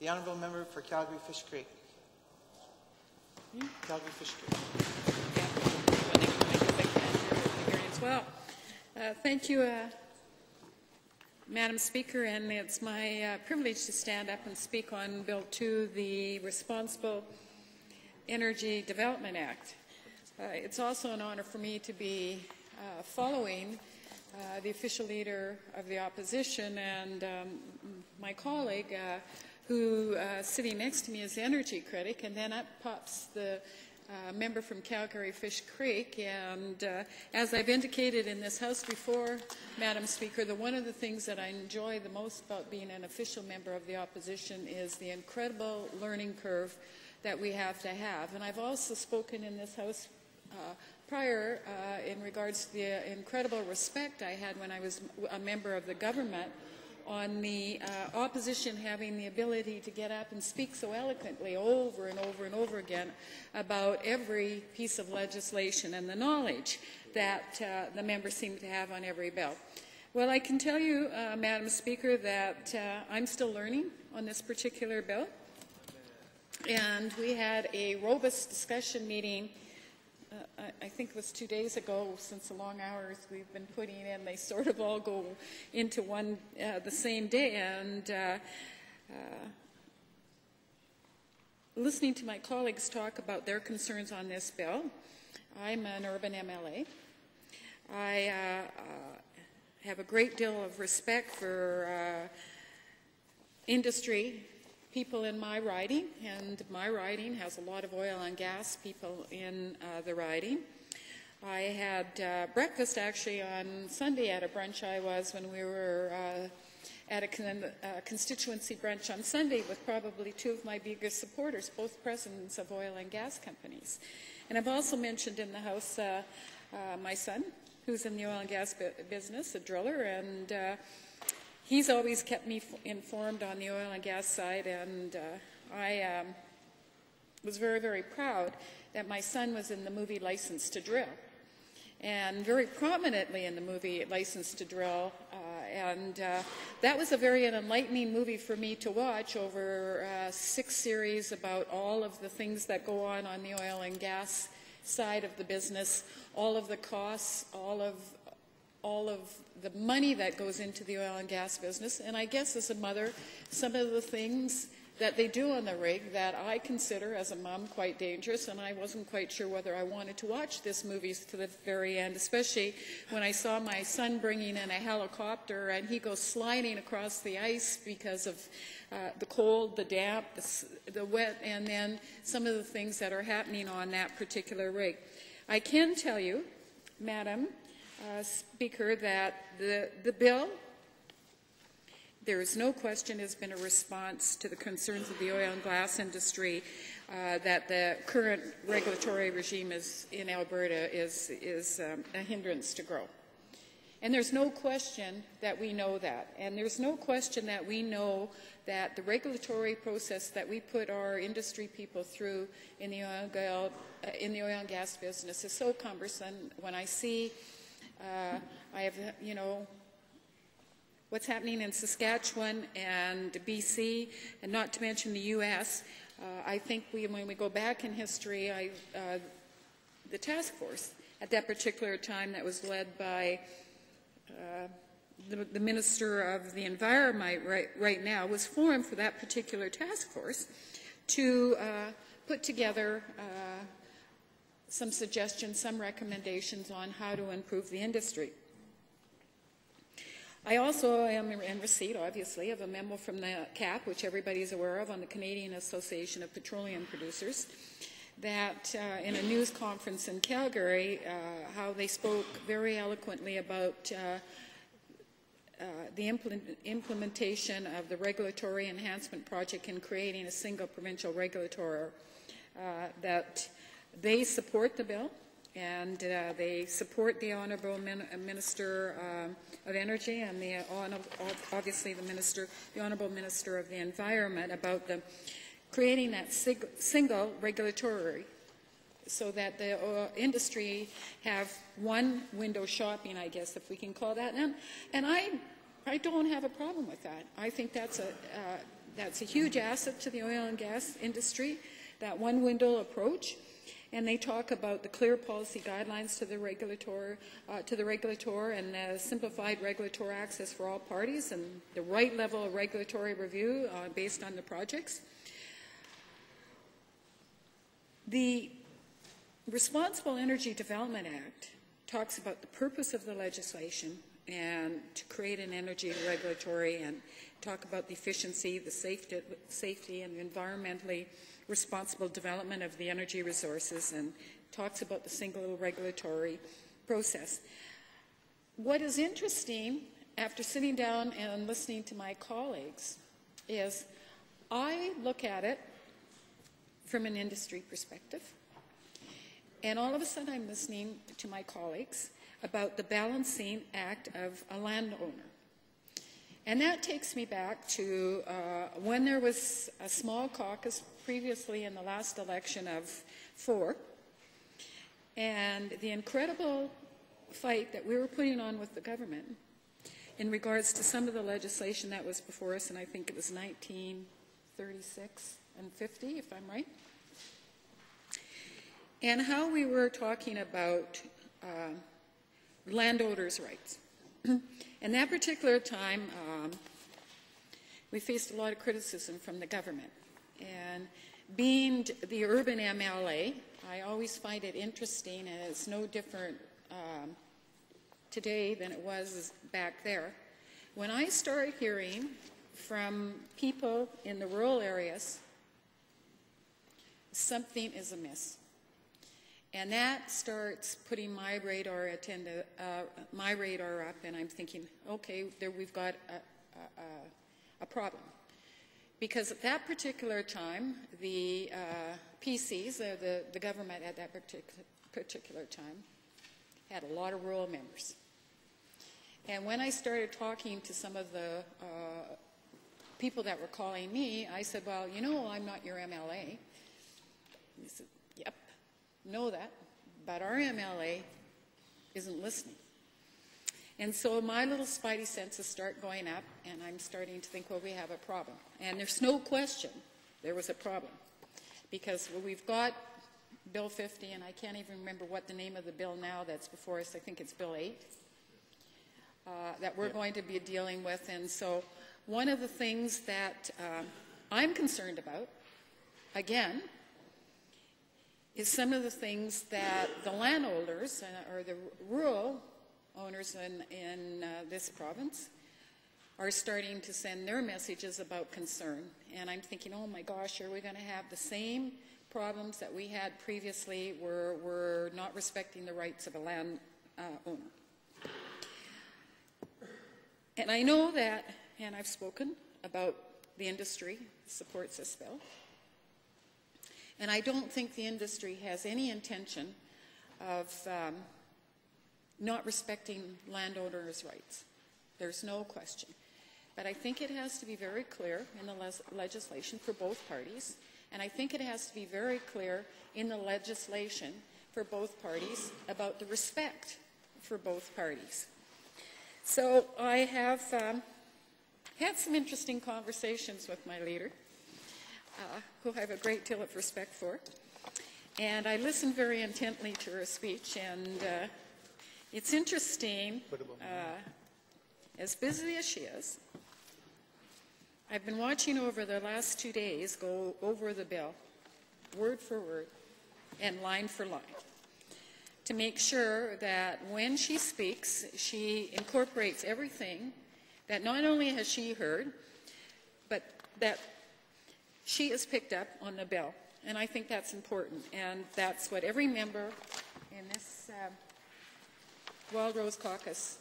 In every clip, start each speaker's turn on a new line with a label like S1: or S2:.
S1: The Honourable Member for Calgary-Fish Creek. Calgary-Fish Creek.
S2: Well, thank you, Madam Speaker, and it's my privilege to stand up and speak on Bill 2, the Responsible Energy Development Act. It's also an honor for me to be following the official leader of the opposition and my colleague who sitting next to me is the energy critic, and then up pops the member from Calgary-Fish Creek. And as I've indicated in this House before, Madam Speaker, one of the things that I enjoy the most about being an official member of the opposition is the incredible learning curve that we have to have. And I've also spoken in this House prior in regards to the incredible respect I had when I was a member of the government on the opposition having the ability to get up and speak so eloquently over and over and over again about every piece of legislation and the knowledge that the members seem to have on every bill. Well, I can tell you, Madam Speaker, that I'm still learning on this particular bill. And we had a robust discussion meeting I think it was 2 days ago, since the long hours we've been putting in, they sort of all go into the same day. And listening to my colleagues talk about their concerns on this bill, I'm an urban MLA. I have a great deal of respect for industry people in my riding, and my riding has a lot of oil and gas people in the riding. I had breakfast actually on Sunday at a brunch I was when we were at a constituency brunch on Sunday with probably two of my biggest supporters, both presidents of oil and gas companies. And I've also mentioned in the House my son, who's in the oil and gas business, a driller, and he's always kept me informed on the oil and gas side, and I was very, very proud that my son was in the movie License to Drill, and very prominently in the movie License to Drill, and that was a very enlightening movie for me to watch over 6 series about all of the things that go on the oil and gas side of the business, all of the costs, all of the money that goes into the oil and gas business. And I guess as a mother, some of the things that they do on the rig that I consider as a mom quite dangerous, and I wasn't quite sure whether I wanted to watch this movie to the very end, especially when I saw my son bringing in a helicopter and he goes sliding across the ice because of the cold, the damp, the wet, and then some of the things that are happening on that particular rig. I can tell you, Madam Speaker, that the bill, there is no question, has been a response to the concerns of the oil and gas industry that the current regulatory regime in Alberta is a hindrance to growth. And there's no question that we know that. And there's no question that we know that the regulatory process that we put our industry people through in the oil and gas business is so cumbersome. When I see I have, what's happening in Saskatchewan and BC, and not to mention the U.S., I think when we go back in history, the task force at that particular time that was led by the Minister of the Environment right now was formed for that particular task force to put together some suggestions, some recommendations on how to improve the industry. I also am in receipt, obviously, of a memo from the CAP, which everybody is aware of, on the Canadian Association of Petroleum Producers, that in a news conference in Calgary, how they spoke very eloquently about the implementation of the Regulatory Enhancement Project in creating a single provincial regulator, that they support the bill, and they support the Honourable Minister of Energy and obviously the Honourable Minister of the Environment about creating that single regulatory, so that the industry have one window shopping, I guess, if we can call that. And I don't have a problem with that. I think That's a huge asset to the oil and gas industry, that one window approach. And they talk about the clear policy guidelines to the regulator and simplified regulatory access for all parties and the right level of regulatory review based on the projects. The Responsible Energy Development Act talks about the purpose of the legislation and to create an energy regulatory and talk about the efficiency, the safety and environmentally responsible development of the energy resources, and talks about the single regulatory process. What is interesting, after sitting down and listening to my colleagues, is I look at it from an industry perspective, and all of a sudden I'm listening to my colleagues about the balancing act of a landowner. And that takes me back to when there was a small caucus previously in the last election of 4, and the incredible fight that we were putting on with the government in regards to some of the legislation that was before us, and I think it was 1936 and 50, if I'm right, and how we were talking about landowners' rights. In that particular time, we faced a lot of criticism from the government. And being the urban MLA, I always find it interesting, and it's no different today than it was back there. When I start hearing from people in the rural areas, something is amiss. And that starts putting my radar up, and I'm thinking, okay, there we've got a problem. Because at that particular time, the PCs, the government at that particular time, had a lot of rural members. And when I started talking to some of the people that were calling me, I said, well, you know, I'm not your MLA. He said, yep. Know that, but our MLA isn't listening. And so my little spidey senses start going up, and I'm starting to think, well, we have a problem. And there's no question there was a problem, because we've got Bill 50, and I can't even remember what the name of the bill now that's before us. I think it's Bill 8, that we're going to be dealing with. And so one of the things that I'm concerned about, again, is some of the things that the landowners or the rural owners in this province are starting to send their messages about concern. And I'm thinking, oh my gosh, are we going to have the same problems that we had previously where we're not respecting the rights of a landowner? And I know that, and I've spoken about the industry supports this bill. And I don't think the industry has any intention of not respecting landowners' rights. There's no question. But I think it has to be very clear in the legislation for both parties, and I think it has to be very clear in the legislation for both parties about the respect for both parties. So I have had some interesting conversations with my leader, who I have a great deal of respect for. And I listened very intently to her speech, and it's interesting, as busy as she is, I've been watching over the last 2 days go over the bill, word for word, and line for line, to make sure that when she speaks, she incorporates everything that not only has she heard, but that she has picked up on the bill. And I think that's important. And that's what every member in this Wildrose Caucus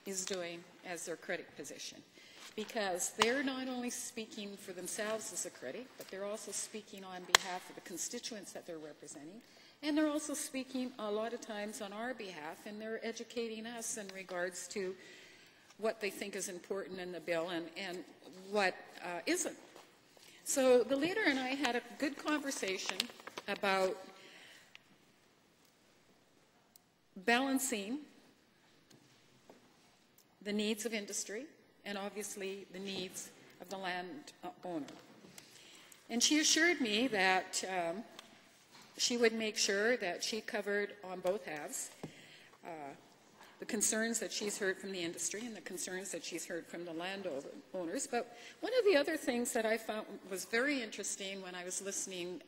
S2: is doing as their critic position. Because they're not only speaking for themselves as a critic, but they're also speaking on behalf of the constituents that they're representing. And they're also speaking a lot of times on our behalf, and they're educating us in regards to what they think is important in the bill and what isn't. So the leader and I had a good conversation about balancing the needs of industry and obviously the needs of the land owner. And she assured me that she would make sure that she covered on both halves the concerns that she's heard from the industry and the concerns that she's heard from the landowners. But one of the other things that I found was very interesting when I was listening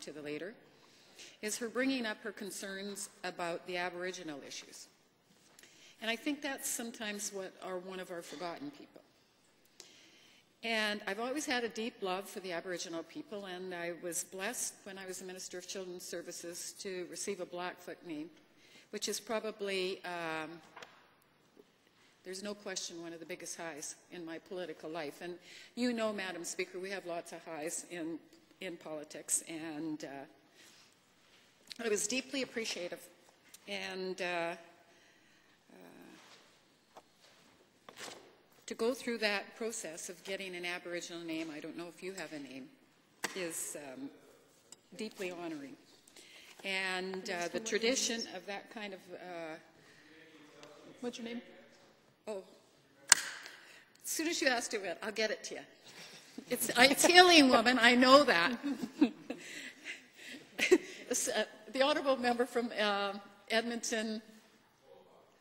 S2: to the leader is her bringing up her concerns about the Aboriginal issues. And I think that's sometimes what are one of our forgotten people. And I've always had a deep love for the Aboriginal people, and I was blessed when I was the Minister of Children's Services to receive a Blackfoot name, which is probably, there's no question, one of the biggest highs in my political life. And you know, Madam Speaker, we have lots of highs in politics, and I was deeply appreciative. And to go through that process of getting an Aboriginal name, I don't know if you have a name, is deeply honoring. And the tradition of that kind of...
S3: What's your name?
S2: Oh. As soon as you asked it, I'll get it to you. It's Healing Woman, I know that. The honourable member from Edmonton,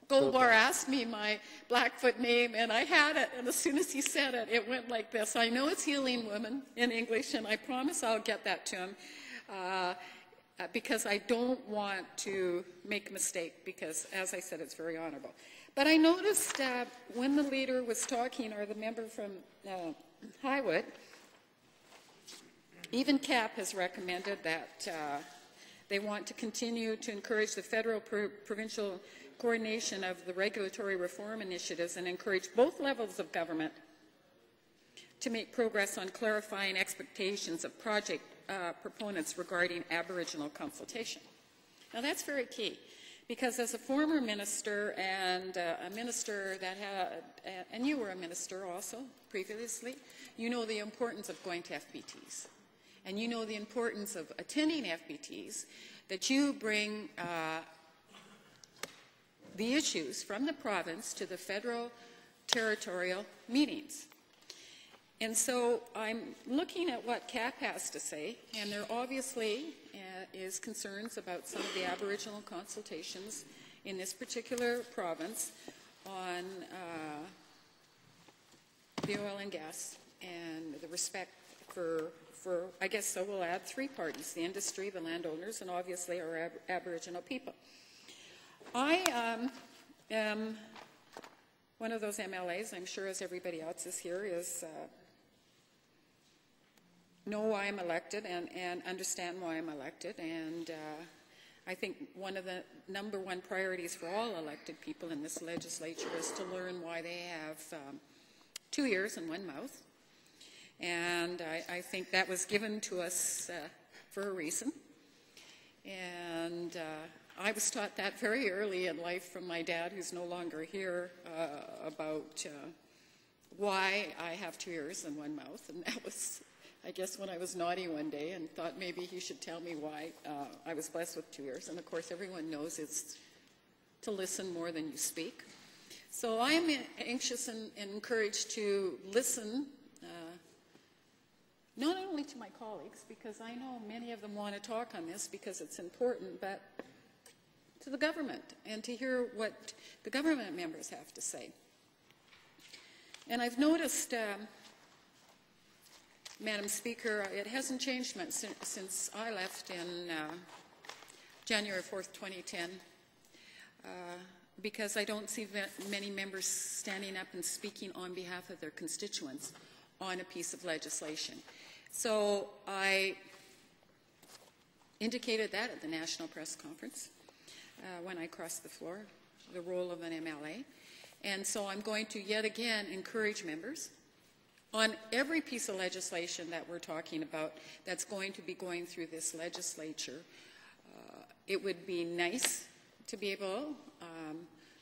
S2: Goldbar, asked me my Blackfoot name, and I had it, and as soon as he said it, it went like this. I know it's Healing Woman in English, and I promise I'll get that to him, because I don't want to make a mistake, because, as I said, it's very honourable. But I noticed when the leader was talking, or the member from Highwood, even CAP has recommended that they want to continue to encourage the federal provincial coordination of the regulatory reform initiatives and encourage both levels of government to make progress on clarifying expectations of project proponents regarding Aboriginal consultation. Now that's very key, because as a former minister and a minister that had, and you were a minister also previously, you know the importance of going to FBTs. And you know the importance of attending FBTs, that you bring the issues from the province to the federal territorial meetings. And so I'm looking at what CAP has to say, and there obviously is concerns about some of the Aboriginal consultations in this particular province on the oil and gas and the respect for, I guess I will add, three parties: the industry, the landowners, and obviously our Aboriginal people. I am one of those MLAs, I'm sure as everybody else is here, is know why I'm elected and understand why I'm elected. And I think one of the #1 priorities for all elected people in this legislature is to learn why they have 2 ears and 1 mouth. And I think that was given to us for a reason. And I was taught that very early in life from my dad, who's no longer here, about why I have 2 ears and 1 mouth. And that was, I guess, when I was naughty one day and thought maybe he should tell me why I was blessed with 2 ears. And of course, everyone knows it's to listen more than you speak. So I am anxious and encouraged to listen, not only to my colleagues, because I know many of them want to talk on this because it's important, but to the government and to hear what the government members have to say. And I've noticed, Madam Speaker, it hasn't changed much since I left in January 4th, 2010, because I don't see many members standing up and speaking on behalf of their constituents on a piece of legislation. So I indicated that at the National Press Conference when I crossed the floor, the role of an MLA. And so I'm going to yet again encourage members on every piece of legislation that we're talking about that's going to be going through this legislature. It would be nice to be able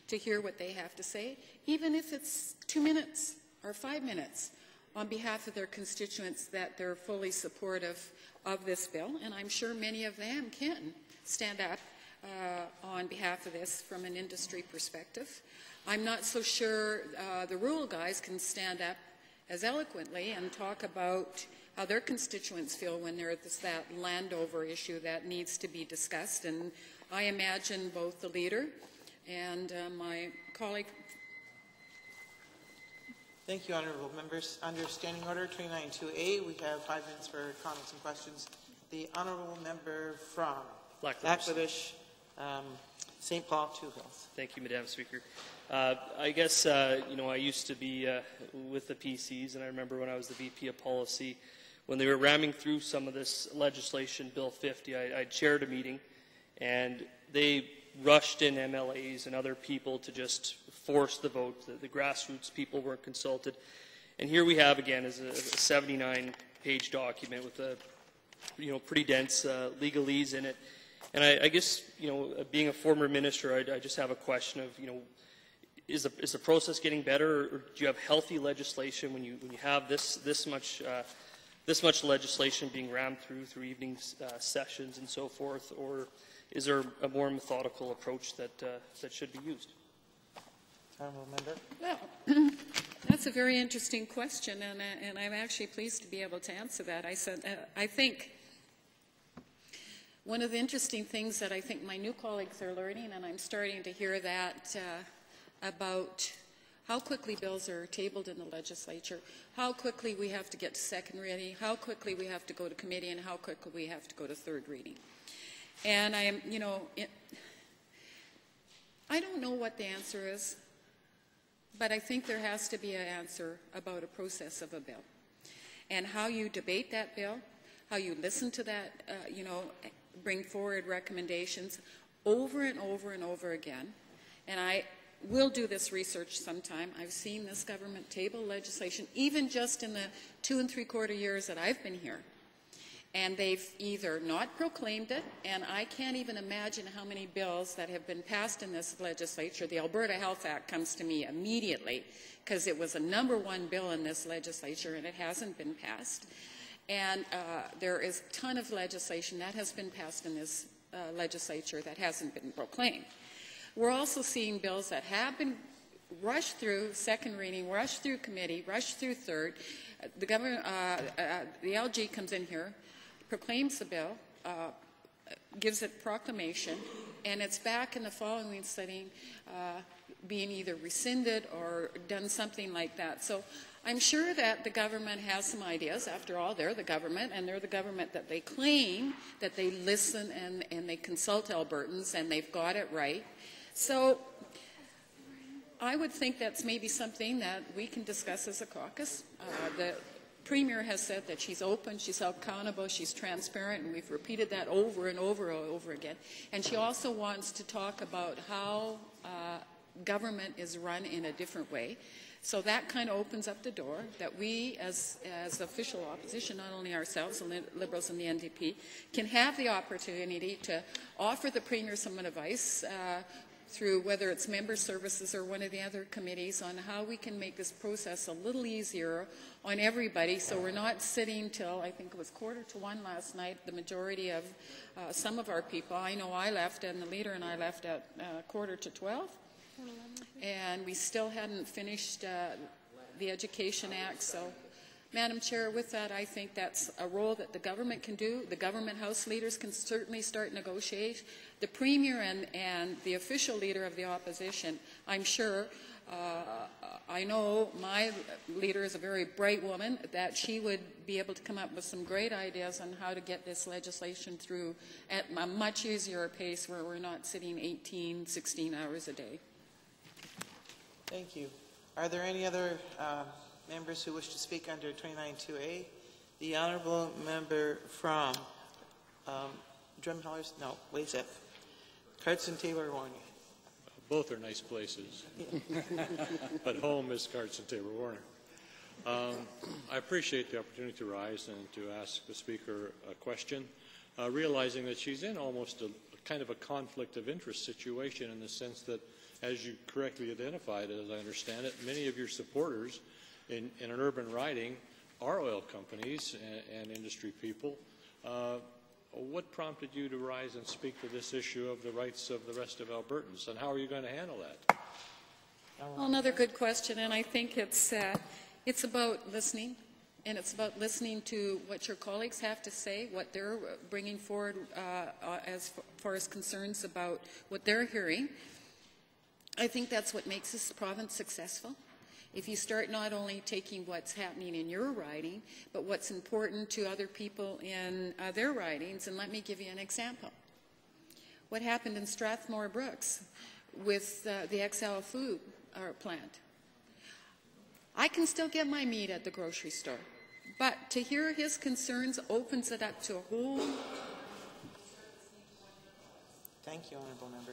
S2: to hear what they have to say, even if it's 2 minutes or 5 minutes, on behalf of their constituents, that they're fully supportive of this bill. And I'm sure many of them can stand up on behalf of this from an industry perspective. I'm not so sure the rural guys can stand up as eloquently and talk about how their constituents feel when there's that Landover issue that needs to be discussed. And I imagine both the leader and my colleague.
S1: Thank you, honourable members. Under Standing Order 29.2a, we have 5 minutes for comments and questions. The honourable member from Lac-La-Biche, St. Paul, Two Hills.
S3: Thank you, Madam Speaker. I guess, you know, I used to be with the PCs, and I remember when I was the VP of Policy, when they were ramming through some of this legislation, Bill 50, I chaired a meeting, and they rushed in MLAs and other people to just force the vote. The grassroots people weren't consulted. And here we have, again, is a 79-page document with a, you know, pretty dense legalese in it. And I guess, you know, being a former minister, I just have a question of, you know, is the process getting better, or do you have healthy legislation when you have this much legislation being rammed through evening sessions and so forth, or is there a more methodical approach that should be used?
S1: Honourable member.
S2: Well, that's a very interesting question, and I'm actually pleased to be able to answer that. I think one of the interesting things that I think my new colleagues are learning, and I'm starting to hear that about how quickly bills are tabled in the legislature, how quickly we have to get to second reading, how quickly we have to go to committee, and how quickly we have to go to third reading. And I don't know what the answer is, but I think there has to be an answer about a process of a bill and how you debate that bill, how you listen to that, bring forward recommendations over and over and over again. And I will do this research sometime. I've seen this government table legislation, even just in the 2 3/4 years that I've been here. And they've either not proclaimed it, and I can't even imagine how many bills that have been passed in this legislature. The Alberta Health Act comes to me immediately because it was a #1 bill in this legislature and it hasn't been passed. And there is a ton of legislation that has been passed in this legislature that hasn't been proclaimed. We're also seeing bills that have been rushed through second reading, rushed through committee, rushed through third. The government, the LG comes in here, proclaims the bill, gives it proclamation, and it's back in the following sitting being either rescinded or done something like that. So I'm sure that the government has some ideas. After all, they're the government, and they're the government that they claim that they listen and they consult Albertans, and they've got it right. So I would think that's maybe something that we can discuss as a caucus. The Premier has said that she's open, she's accountable, she's transparent, and we've repeated that over and over and over again. And she also wants to talk about how government is run in a different way. So that kind of opens up the door that we, as official opposition, not only ourselves, the Liberals and the NDP, can have the opportunity to offer the Premier some advice through whether it's member services or one of the other committees on how we can make this process a little easier on everybody, so we're not sitting till, I think it was 1:45 last night, the majority of some of our people. I know I left, and the leader and I left at 11:45. And we still hadn't finished the Education Act. So, Madam Chair, with that, I think that's a role that the government can do. The government House leaders can certainly start negotiate. The Premier and the official leader of the opposition, I'm sure, I know my leader is a very bright woman, that she would be able to come up with some great ideas on how to get this legislation through at a much easier pace where we're not sitting 18, 16 hours a day.
S1: Thank you. Are there any other members who wish to speak under 29.2a? The honourable member from Drumheller, no, Wayseth, Carson Taylor Warner.
S4: Both are nice places, but home is Carson Taylor Warner. I appreciate the opportunity to rise and to ask the Speaker a question, realizing that she's in almost a kind of a conflict of interest situation in the sense that, as you correctly identified, as I understand it, many of your supporters in an urban riding are oil companies and industry people. What prompted you to rise and speak to this issue of the rights of the rest of Albertans, and how are you going to handle that?
S2: Well, another good question, and I think it's It's about listening, and it's about listening to what your colleagues have to say, what they're bringing forward as far as concerns about what they're hearing. I think that's what makes this province successful. If you start not only taking what's happening in your riding, but what's important to other people in their ridings, and let me give you an example. What happened in Strathmore Brooks with the XL food plant? I can still get my meat at the grocery store, but to hear his concerns opens it up to a whole...
S1: Thank you, honourable member.